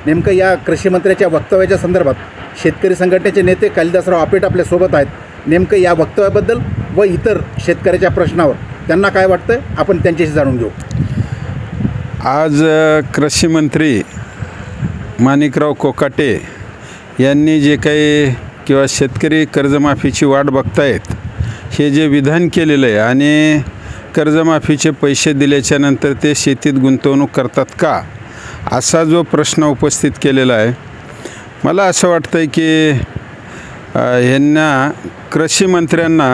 नेमकं या कृषी मंत्र्याच्या वक्तव्याच्या संदर्भात शेतकरी संघटनेचे नेते कालिदासराव आपेट आपल्यासोबत आहेत. नेमकं या वक्तव्याबद्दल व इतर शेतकऱ्याच्या प्रश्नावर त्यांना काय वाटतं आपण त्यांच्याशी जाणून घेऊ. आज कृषी मंत्री माणिकराव कोकाटे यांनी जे काही किंवा शेतकरी कर्जमाफीची वाट बघतायत हे जे विधान केलेलं आहे आणि कर्जमाफीचे पैसे दिल्याच्या नंतर ते शेतीत गुंतवणूक करतात का असा जो प्रश्न उपस्थित केलेला आहे, मला असं वाटतं आहे की यांना कृषी मंत्र्यांना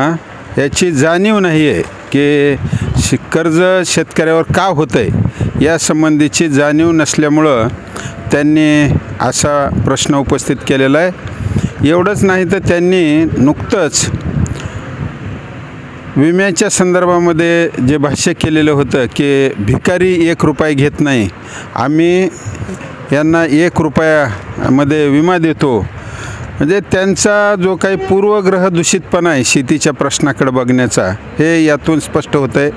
याची जाणीव नाही आहे की कर्ज शेतकऱ्यावर का होतं आहे यासंबंधीची जाणीव नसल्यामुळं त्यांनी असा प्रश्न उपस्थित केलेला आहे. एवढंच नाही तर त्यांनी नुकतंच विम्याच्या संदर्भामध्ये जे भाष्य केलेलं होतं की भिकारी 1 रुपया घेत नाही, आम्ही यांना 1 रुपयामध्ये विमा देतो, म्हणजे त्यांचा जो काही पूर्वग्रह दूषितपणा आहे शेतीच्या प्रश्नाकडे बघण्याचा हे यातून स्पष्ट होतं आहे.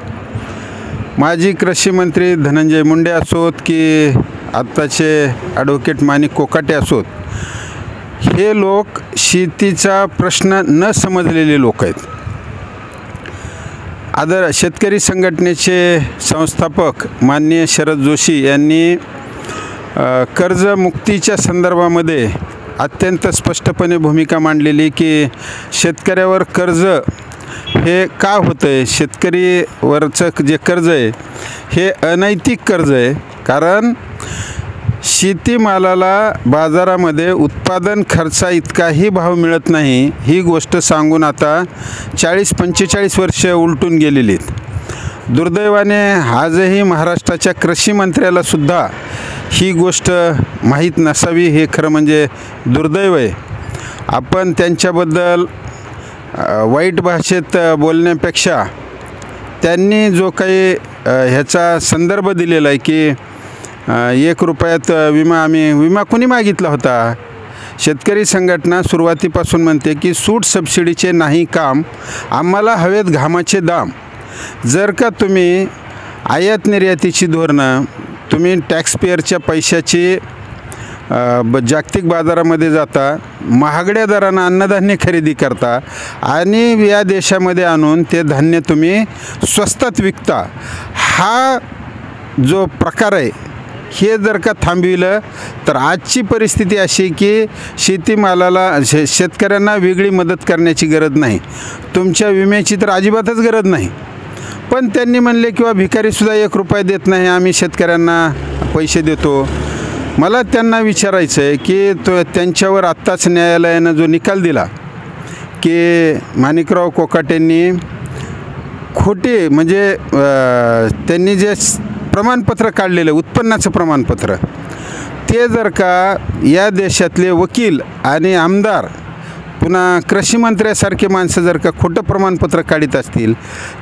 माजी कृषी मंत्री धनंजय मुंडे असोत की आत्ताचे ॲडव्होकेट माणिक कोकाटे असोत, हे लोक शेतीचा प्रश्न न समजलेले लोक आहेत. शेतकरी संघटनेचे संस्थापक माननीय शरद जोशी यांनी कर्जमुक्तीच्या संदर्भामध्ये अत्यंत स्पष्टपणे भूमिका मांडलेली की शेतकऱ्यावर कर्ज हे का होतं आहे, शेतकरीवरचं जे कर्ज आहे हे अनैतिक कर्ज आहे. कारण शेतीमालाला बाजारामध्ये उत्पादन खर्चा इतकाही भाव मिळत नाही, ही गोष्ट सांगून आता 40-45 वर्ष उलटून गेलेली आहेत. दुर्दैवाने आजही महाराष्ट्राच्या कृषी मंत्र्यालासुद्धा ही गोष्ट माहीत नसावी, हे खरं म्हणजे दुर्दैव आहे. आपण त्यांच्याबद्दल वाईट भाषेत बोलण्यापेक्षा त्यांनी जो काही ह्याचा संदर्भ दिलेला आहे की 1 रुपयात विमा कोणी मागितला होता. शेतकरी संघटना सुरुवातीपासून म्हणते की सूट सबसिडीचे नाही काम, आम्हाला हवेत घामाचे दाम. जर का तुम्ही आयात निर्यातीची धोरणं, तुम्ही टॅक्सपेअरच्या पैशाची जागतिक बाजारामध्ये जाता, महागड्या दरानं अन्नधान्य खरेदी करता आणि या देशामध्ये आणून ते धान्य तुम्ही स्वस्तात विकता, हा जो प्रकार आहे हे जर का थांबविलं तर आजची परिस्थिती अशी की शेतीमालाला शेतकऱ्यांना वेगळी मदत करण्याची गरज नाही, तुमच्या विम्याची तर अजिबातच गरज नाही. पण त्यांनी म्हणले किंवा भिकारीसुद्धा 1 रुपया देत नाही, आम्ही शेतकऱ्यांना पैसे देतो. मला त्यांना विचारायचं आहे की त्यांच्यावर आत्ताच न्यायालयानं जो निकाल दिला की माणिकराव कोकाटेंनी खोटे म्हणजे त्यांनी जे प्रमाणपत्र काढलेलं उत्पन्नाचं प्रमाणपत्र, ते जर का या देशातले वकील आणि आमदार पुन्हा कृषी मंत्र्यासारखे माणसं जर का खोटं प्रमाणपत्र काढत असतील,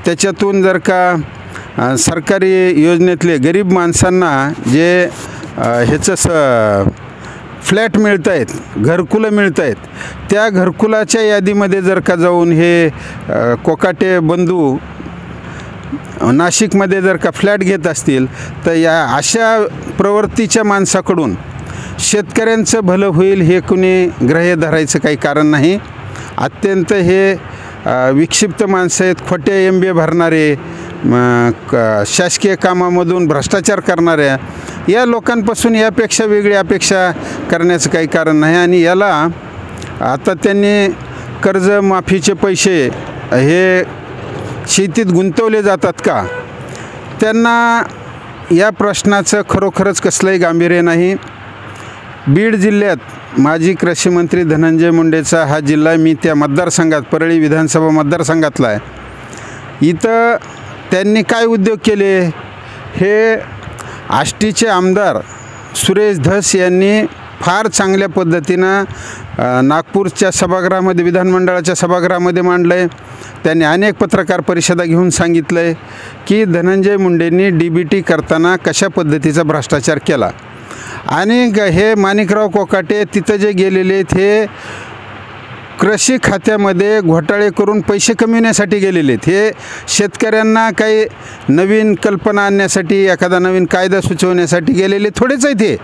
त्याच्यातून जर का सरकारी योजनेतले गरीब माणसांना जे ह्याचं फ्लॅट मिळत आहेत, घरकुलं मिळत आहेत, त्या घरकुलाच्या यादीमध्ये जर का जाऊन हे कोकाटे बंधू नाशिकमध्ये जर का फ्लॅट घेत असतील तर या अशा प्रवृत्तीच्या माणसाकडून शेतकऱ्यांचं भलं होईल हे कुणी ग्राह्य धरायचं काही कारण नाही. अत्यंत हे विक्षिप्त माणसं आहेत, खोटे MBA भरणारे, शासकीय कामामधून भ्रष्टाचार करणाऱ्या या लोकांपासून यापेक्षा वेगळी अपेक्षा करण्याचं काही कारण नाही. आणि याला आता त्यांनी कर्जमाफीचे पैसे हे शेतीत गुंतवले जातात का, त्यांना या प्रश्नाचं खरोखरच कसलंही गांभीर्य नाही. बीड जिल्ह्यात माजी कृषी मंत्री धनंजय मुंडेचा हा जिल्हा, मी त्या मतदारसंघात परळी विधानसभा मतदारसंघातला आहे. इथं त्यांनी काय उद्योग केले हे आष्टीचे आमदार सुरेश धस यांनी फार चांगल्या पद्धतीनं नागपूरच्या सभागृहामध्ये, विधानमंडळाच्या सभागृहामध्ये मांडलं आहे. त्यांनी अनेक पत्रकार परिषदा घेऊन सांगितलं आहे की धनंजय मुंडेंनी DBT करताना कशा पद्धतीचा भ्रष्टाचार केला. आणि हे माणिकराव कोकाटे तिथं जे गेलेले आहेत हे कृषी खात्यामध्ये घोटाळे करून पैसे कमविण्यासाठी गेलेले आहेत. हे शेतकऱ्यांना काही नवीन कल्पना आणण्यासाठी, एखादा नवीन कायदा सुचवण्यासाठी गेलेले थोडेच आहेत.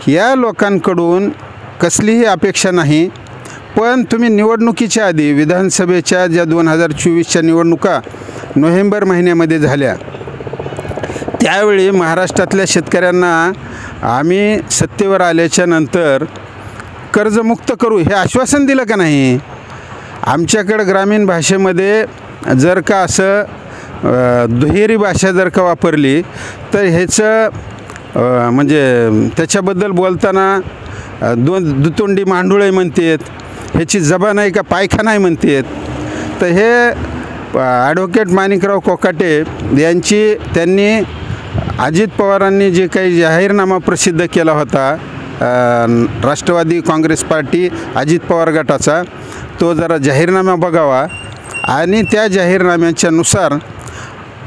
या लोकांकडून कसलीही अपेक्षा नाही. पण तुम्ही निवडणुकीच्या आधी विधानसभेच्या ज्या 2024च्या निवडणुका नोव्हेंबर महिन्यामध्ये झाल्या, त्यावेळी महाराष्ट्रातल्या शेतकऱ्यांना आम्ही सत्तेवर आल्याच्या नंतर कर्जमुक्त करू हे आश्वासन दिलं का नाही? आमच्याकडं ग्रामीण भाषेमध्ये जर का असं दुहेरी भाषा जर का वापरली तर ह्याचं म्हणजे त्याच्याबद्दल बोलताना दुतोंडी मांडुळे म्हणतात, ह्याची जबान आहे का पायखाना आहे म्हणतात. तर हे ॲडव्होकेट माणिकराव कोकाटे त्यांनी अजित पवारांनी जे काही जाहीरनामा प्रसिद्ध केला होता राष्ट्रवादी काँग्रेस पार्टी अजित पवार गटाचा, तो जरा जाहीरनामा बघावा आणि त्या जाहीरनाम्याच्यानुसार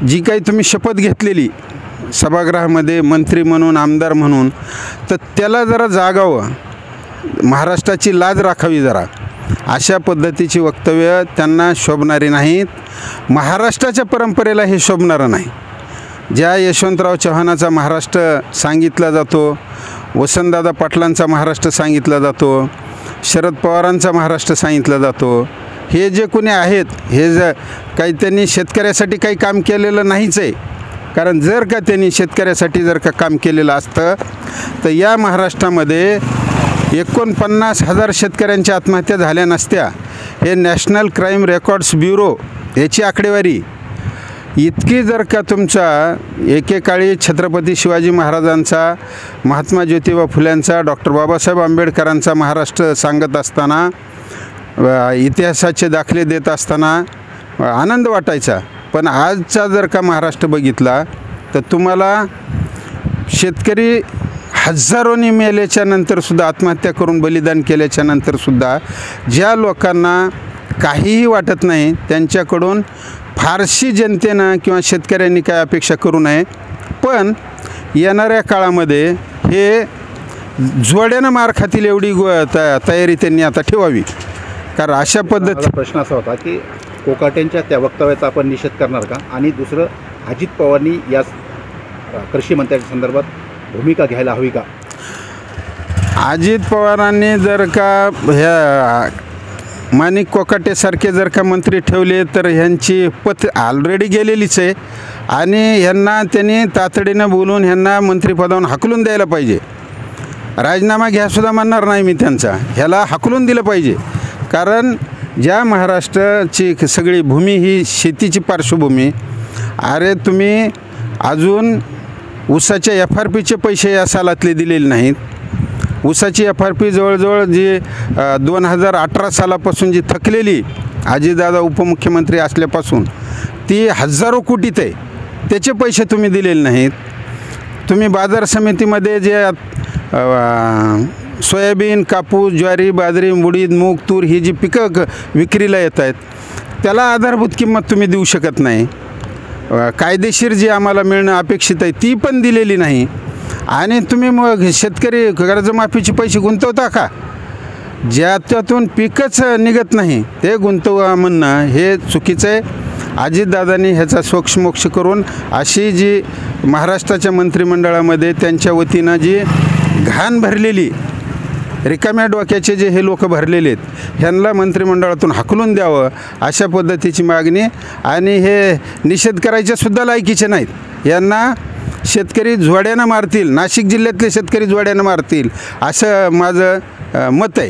जी काही तुम्ही शपथ घेतलेली सभागृहामध्ये मंत्री म्हणून आमदार म्हणून, तर त्याला जरा जागावं, महाराष्ट्राची लाज राखावी जरा. अशा पद्धतीची वक्तव्य त्यांना शोभणारी नाहीत. महाराष्ट्राच्या परंपरेला हे शोभणारं नाही. ज्या यशवंतराव चव्हाणाचा महाराष्ट्र सांगितला जातो, वसंतदादा पाटलांचा महाराष्ट्र सांगितला जातो, शरद पवारांचा महाराष्ट्र सांगितला जातो, हे जे कोणी आहेत हे काही त्यांनी शेतकऱ्यासाठी काही काम केलेलं नाहीच आहे. कारण जर का त्यांनी शेतकऱ्यासाठी जर का काम केलेलं असतं तर या महाराष्ट्रामध्ये 49,000 शेतकऱ्यांच्या आत्महत्या झाल्या नसत्या. हे नॅशनल क्राईम रेकॉर्ड्स ब्युरो याची आकडेवारी. इतकी जर का तुमचा एकेकाळी छत्रपती शिवाजी महाराजांचा, महात्मा ज्योतिबा फुल्यांचा, डॉक्टर बाबासाहेब आंबेडकरांचा महाराष्ट्र सांगत असताना, इतिहासाचे दाखले देत असताना आनंद वाटायचा. पण आजचा जर का महाराष्ट्र बघितला तर तुम्हाला शेतकरी हजारोनी मेल्याच्या नंतरसुद्धा, आत्महत्या करून बलिदान केल्याच्या नंतरसुद्धा ज्या लोकांना काहीही वाटत नाही त्यांच्याकडून फारशी जनतेनं किंवा शेतकऱ्यांनी काय अपेक्षा करू नये. पण येणाऱ्या काळामध्ये हे जोड्यानं मार खातील एवढी तयारी त्यांनी आता ठेवावी. कारण अशा पद्धती प्रश्न असा होता की कोकाटेंच्या त्या वक्तव्याचा आपण निषेध करणार का, आणि दुसरं अजित पवारांनी या कृषी मंत्र्यांच्या संदर्भात भूमिका घ्यायला हवी का? अजित पवारांनी जर का ह्या माणिक कोकाटेसारखे जर का मंत्री ठेवले तर ह्यांची पथ ऑलरेडी गेलेलीच आहे आणि ह्यांना त्यांनी तातडीनं बोलून ह्यांना मंत्रिपदावरून हाकलून द्यायला पाहिजे. राजीनामा घ्यासुद्धा म्हणणार नाही मी त्यांचा, ह्याला हाकलून दिलं पाहिजे. कारण ज्या महाराष्ट्राची सगळी भूमी ही शेतीची पार्श्वभूमी, अरे तुम्ही अजून ऊसाच्या FRPचे पैसे या सालातले दिलेले नाहीत. ऊसाची FRP जवळजवळ जी 2018 सालापासून जी थकलेली, अजितदादा उपमुख्यमंत्री असल्यापासून ती हजारो कोटीत आहे, त्याचे पैसे तुम्ही दिलेले नाहीत. तुम्ही बाजार समितीमध्ये जे सोयाबीन, कापूस, ज्वारी, बाजरी, उडीद, मूग, तूर ही जी पिकं विक्रीला येत आहेत त्याला आधारभूत किंमत तुम्ही देऊ शकत नाही. कायदेशीर जी आम्हाला मिळणं अपेक्षित आहे ती पण दिलेली नाही. आणि तुम्ही मग शेतकरी कर्जमाफीचे पैसे गुंतवता का? ज्याच्यातून पिकच निघत नाही ते गुंतवा म्हणणं हे चुकीचं आहे. अजितदादांनी ह्याचा सोक्षमोक्ष करून अशी जी महाराष्ट्राच्या मंत्रिमंडळामध्ये त्यांच्या वतीनं जी घाण भरलेली, रिकाम्या डोक्याचे जे हे लोक भरलेले आहेत ह्यांना मंत्रिमंडळातून हाकलून द्यावं अशा पद्धतीची मागणी. आणि हे निषेध करायच्यासुद्धा लायकीचे नाहीत. यांना शेतकरी जोड्यानं मारतील, नाशिक जिल्ह्यातले शेतकरी जोड्यानं मारतील असं माझं मत आहे.